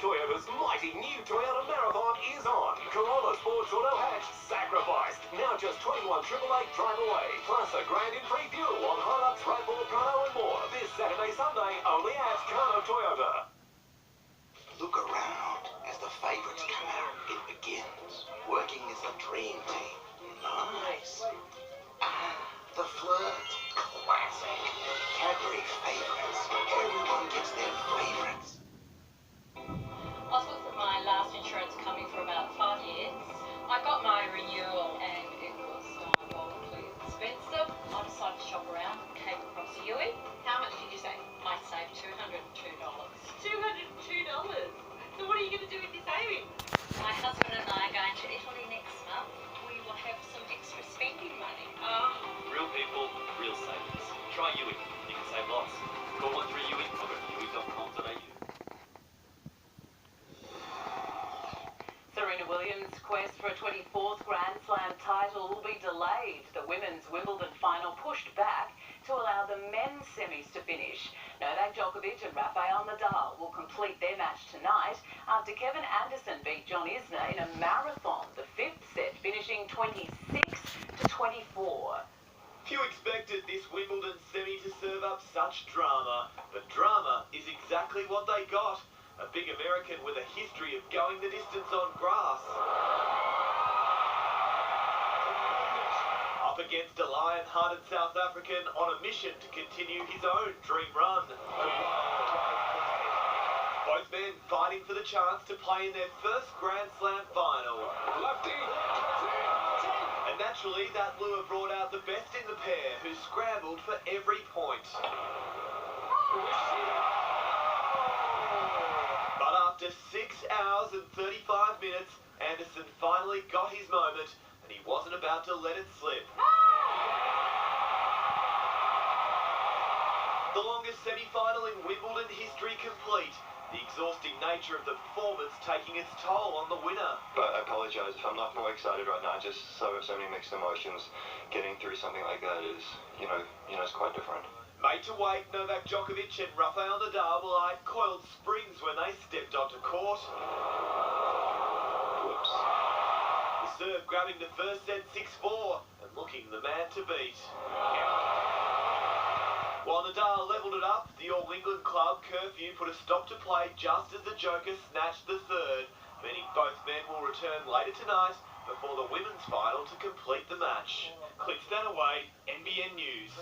Toyota's mighty new Toyota Marathon is on. Corolla Sports Auto Hatch sacrificed. Now just 21,888 drive away. Plus a grand in free fuel on Hilux, RAV4, Prado and more. This Saturday, Sunday, only at Kano Toyota. Look around as the favourites come out. It begins. Working as a dream team. Nice. The flirt. Classic. Cadbury favourites. Everyone gets their favourites. I was with my last insurance company for about 5 years. I got my renewal and it was wildly expensive. I decided to shop around, came across Yui. How much did you say? I saved $202. $202? So what are you going to do with your savings? My husband and I are going to Italy next month. We will have some extra spending money. Real people, real savings. Try Yui. You can save lots. Call 13 Yui or go to yui.com.au. Serena Williams' quest for a 24th Grand Slam title will be delayed. The women's Wimbledon final pushed back to allow the men's semis to finish. Novak Djokovic and Rafael Nadal will complete their match tonight after Kevin Anderson beat John Isner in a marathon, the fifth set finishing 26-24. Few expected this Wimbledon semi to serve up such drama, but drama is exactly what they got. A big American with a history of going the distance on grass. Up against a lion-hearted South African on a mission to continue his own dream run. Both men fighting for the chance to play in their first Grand Slam final. Lefty. And naturally, that lure brought out the best in the pair, who scrambled for every point. But after 6 hours and 35 minutes, Anderson finally got his moment, and he wasn't about to let it slip. The longest semi-final in Wimbledon history complete. The exhausting nature of the performance taking its toll on the winner. But I apologise if I'm not more excited right now. Just so many mixed emotions. Getting through something like that is, it's quite different. Made to wait, Novak Djokovic and Rafael Nadal were like coiled springs when they stepped onto court. Whoops. The serve grabbing the first set 6-4 and looking the man to beat. While Nadal levelled it up, the All England club curfew put a stop to play just as the Joker snatched the third, meaning both men will return later tonight before the women's final to complete the match. Clicks that away, NBN News.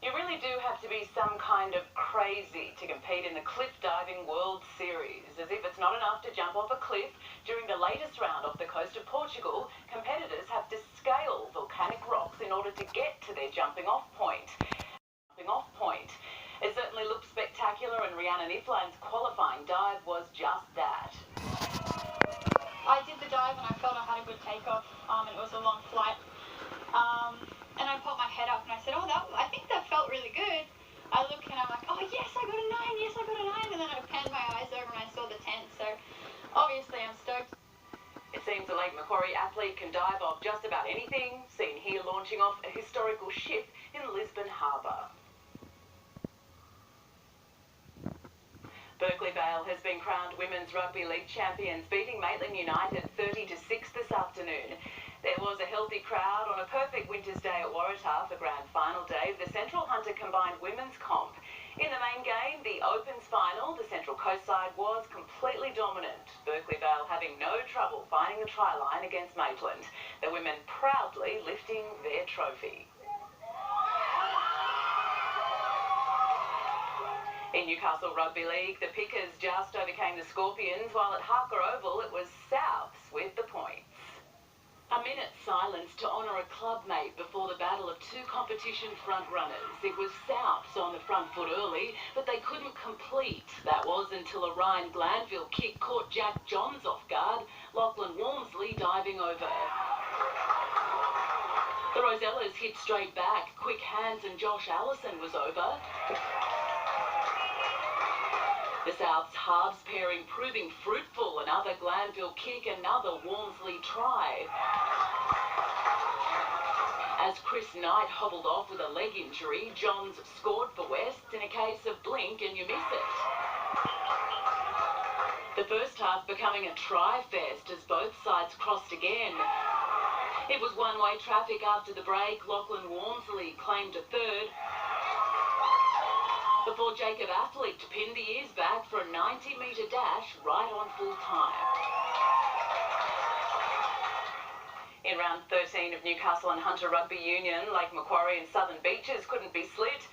You really do have to be some kind of crazy to compete in the cliff diving World Series. As if it's not enough to jump off a cliff, during the latest round off the coast of Portugal, competitors have to scale volcanic rocks in order to get to their jumping off point. It certainly looked spectacular, and Rhiannon Iflan's qualifying dive was just that. I did the dive and I felt I had a good takeoff, and it was a long flight. And I popped my head up and I said, I think that felt really good. I look and I'm like, oh yes, I got a 9, yes, I got a 9. And then I panned my eyes over and I saw the 10. So obviously I'm stoked. It seems a Lake Macquarie athlete can dive off just about anything, seen here launching off a historical ship in Lisbon Harbour. Berkeley Vale has been crowned Women's Rugby League champions, beating Maitland United 30-6 this afternoon. There was a healthy crowd on a perfect winter's day at Waratah for grand final day of the Central Hunter combined women's comp. In the main game, the Opens final, the Central Coast side was completely dominant. Berkeley Vale having no trouble finding the try line against Maitland. The women proudly lifting their trophy. In Newcastle Rugby League, the Pickers just overcame the Scorpions, while at Harker Oval it was Souths with the points. A minute's silence to honour a clubmate before the battle of two competition front-runners. It was Souths on the front foot early, but they couldn't complete. That was until a Ryan Glanville kick caught Jack Johns off guard, Lachlan Walmsley diving over. The Rosellas hit straight back, quick hands and Josh Allison was over. The South's halves pairing proving fruitful. Another Glanville kick, another Walmsley try. As Chris Knight hobbled off with a leg injury, Johns scored for West in a case of blink and you miss it. The The first half becoming a try-fest as both sides crossed again. It was one-way traffic after the break. Lachlan Walmsley claimed a third, before Jacob Athlete pinned the ears back for a 90-metre dash right on full time. In round 13 of Newcastle and Hunter Rugby Union, Lake Macquarie and Southern Beaches couldn't be split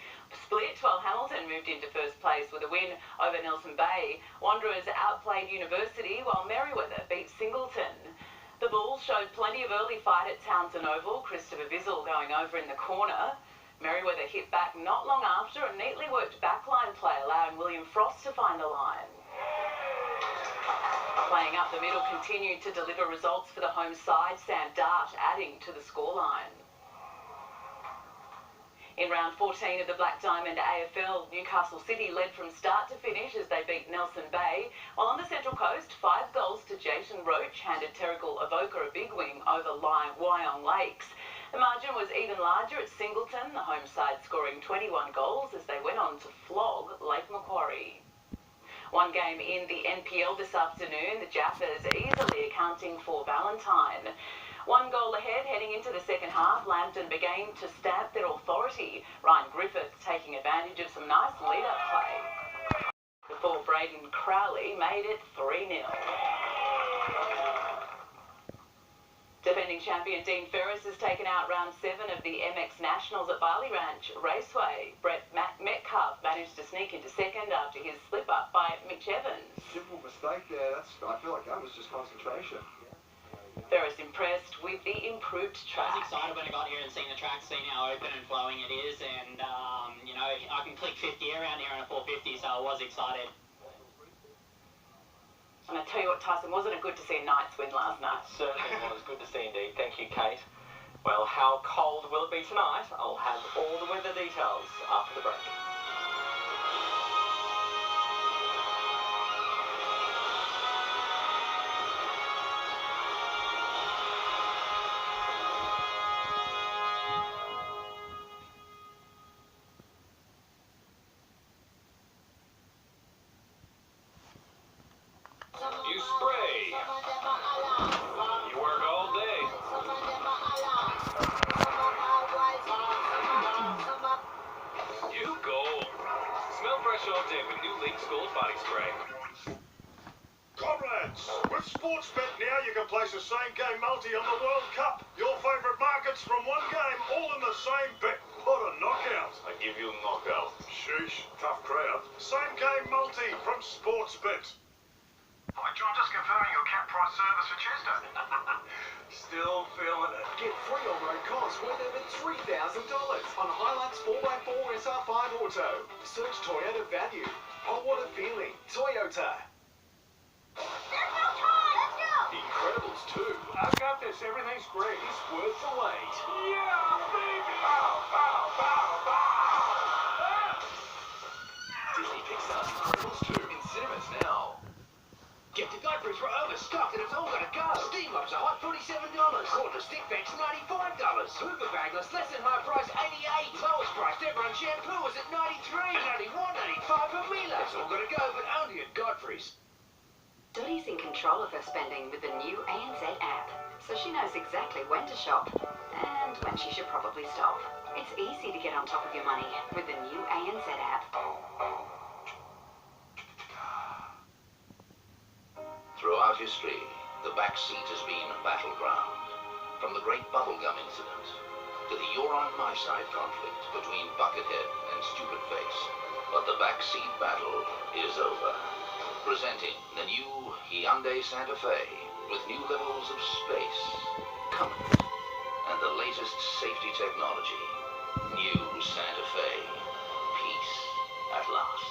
while Hamilton moved into first place with a win over Nelson Bay. Wanderers outplayed University while Merriweather beat Singleton. The Bulls showed plenty of early fight at Townsend Oval, Christopher Bizzle going over in the corner. Merriweather hit back not long after a neatly worked backline play, allowing William Frost to find the line. Playing up the middle continued to deliver results for the home side, Sam Dart adding to the scoreline. In round 14 of the Black Diamond AFL, Newcastle City led from start to finish as they beat Nelson Bay, while on the Central Coast, 5 goals to Jason Roach handed Terrigal Avoca a big win over Wyong Lakes. The margin was even larger at Singleton, the home side scoring 21 goals as they went on to flog Lake Macquarie. One game in the NPL this afternoon, the Jaffers easily accounting for Valentine. 1 goal ahead heading into the second half, Lambton began to stamp their authority. Ryan Griffith taking advantage of some nice lead-up play before Braden Crowley made it 3-0. Defending champion Dean Ferris has taken out round 7 of the MX Nationals at Barley Ranch Raceway. Brett Metcalf managed to sneak into second after his slip-up by Mitch Evans. Simple mistake there. I feel like that was just concentration. Ferris impressed with the improved track. I was excited when I got here and seen the track, seen how open and flowing it is, and you know, I can click 50 around here on a 450, so I was excited. And I tell you what, Tyson, wasn't it good to see a Knights win last night? Certainly was. Good to see indeed. Thank you, Kate. Well, how cold will it be tonight? I'll have all the weather details after the break. You spray. You work all day. You go. Smell fresh all day with new League Gold Body Spray. Comrades, with Sportsbet now you can place a same-game multi on the World Cup. Your favourite markets from one game, all in the same bet. What a knockout. I give you knockout. Sheesh, tough crowd. Same-game multi from Sportsbet. Hi, John, just confirming your cap price service for Chester. Still feeling it. Get free on-road costs worth over $3,000 on Hilux 4x4 SR5 Auto. Search Toyota value. Oh, what a feeling. Toyota. Incredibles too. I've got this. Everything's great. It's worth the wait. Yeah, baby. Bow, bow, bow, bow. Disney Pixar's Incredibles 2 in cinemas now. Get to Godfrey's, we're overstocked and it's all gotta go. Steam mops are hot $47. Quarter stick vacs $95. Hoover bagless less than high price $88. Lowest price ever on shampoo is at $93. And only $1.85 for Miele. It's all gotta go, but only at Godfrey's. Dottie's in control of her spending with the new ANZ app, so she knows exactly when to shop and when she should probably stop. It's easy to get on top of your money with the new ANZ app. Throughout history, the back seat has been a battleground. From the Great Bubblegum Incident to the You're on My Side conflict between Buckethead and Stupid Face. But the backseat battle is over. Presenting the new Hyundai Santa Fe with new levels of space, comfort, and the latest safety technology. New Santa Fe. Peace at last.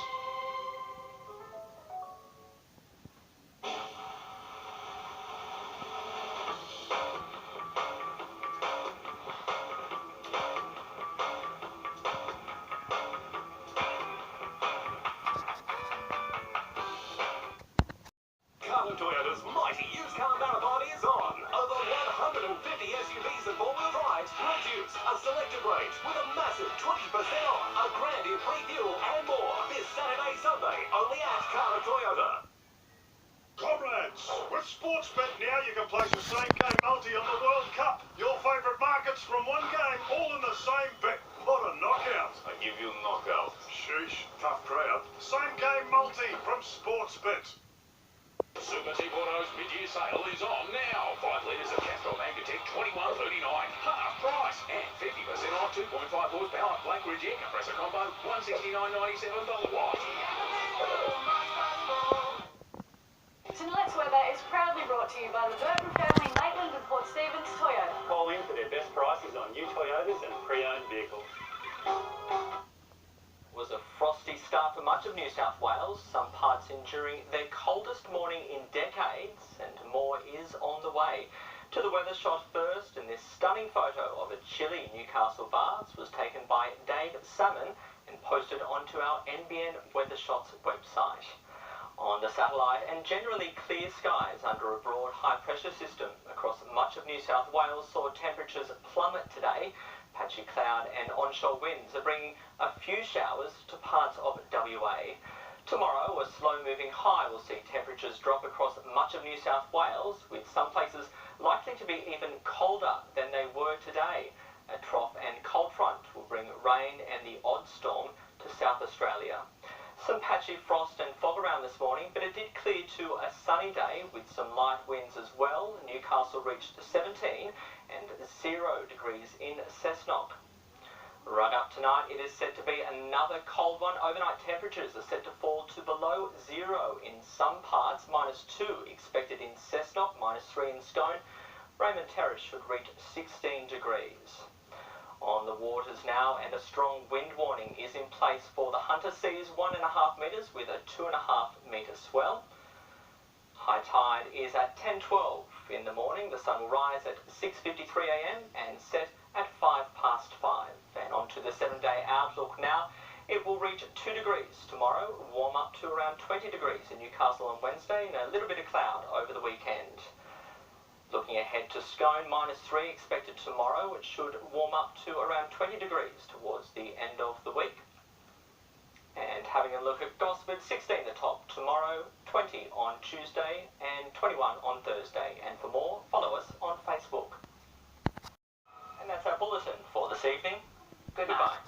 Toyota's mighty used car marathon is on. Over 150 SUVs and four-wheel drives, produce a selected range with a massive 20% off, a grand in free fuel and more. This Saturday With Sportsbet now you can place a same-game multi on the World Cup. Your favourite markets from one game, all in the same bet. What a knockout. I give you knockout. Sheesh, tough crowd. Same-game multi from Sportsbet. Super Tip Auto's mid-year sale is on now. 5 litres of Castrol Magnatec, $21.39. Half price. And 50% off 2.5 horsepower Blackridge air compressor combo, $169.97 watt. Tonight's weather is proudly brought to you by the Burton family, Maitland and Port Stephens Toyota. Call in for their best prices on new Toyotas and pre-owned vehicles. It was a frosty start for much of New South Wales, some parts enduring their coldest morning in decades, and more is on the way. To the weather shot first, and this stunning photo of a chilly Newcastle bars was taken by Dave Salmon and posted onto our NBN Weather Shots website. On the satellite, and generally clear skies under a broad high-pressure system across much of New South Wales saw temperatures plummet today. Patchy cloud and onshore winds are bringing a few showers to parts of WA. Tomorrow, a slow-moving high will see temperatures drop across much of New South Wales, with some places likely to be even colder than they were today. A trough and cold front will bring rain and the odd storm to South Australia. Some patchy frost and fog around this morning, but it did clear to a sunny day with some light winds as well. Newcastle reached 17 and 0 degrees in Cessnock. Right up tonight, it is set to be another cold one. Overnight temperatures are set to fall to below 0 in some parts, -2 expected in Cessnock, -3 in Scone. Raymond Terrace should reach 16 degrees. On the waters now, and a strong wind warning is in place for the Hunter Seas, 1.5 metres with a 2.5 metre swell. High tide is at 10:12 in the morning. The sun will rise at 6:53 a.m. and set at 5:05. And on to the 7-day outlook now. It will reach 2 degrees tomorrow, warm up to around 20 degrees in Newcastle on Wednesday, and a little bit of cloud over the weekend. Looking ahead to Scone, -3 expected tomorrow. It should warm up to around 20 degrees towards the end of the week. And having a look at Gosford, 16 the top tomorrow, 20 on Tuesday and 21 on Thursday. And for more, follow us on Facebook. And that's our bulletin for this evening. Goodbye.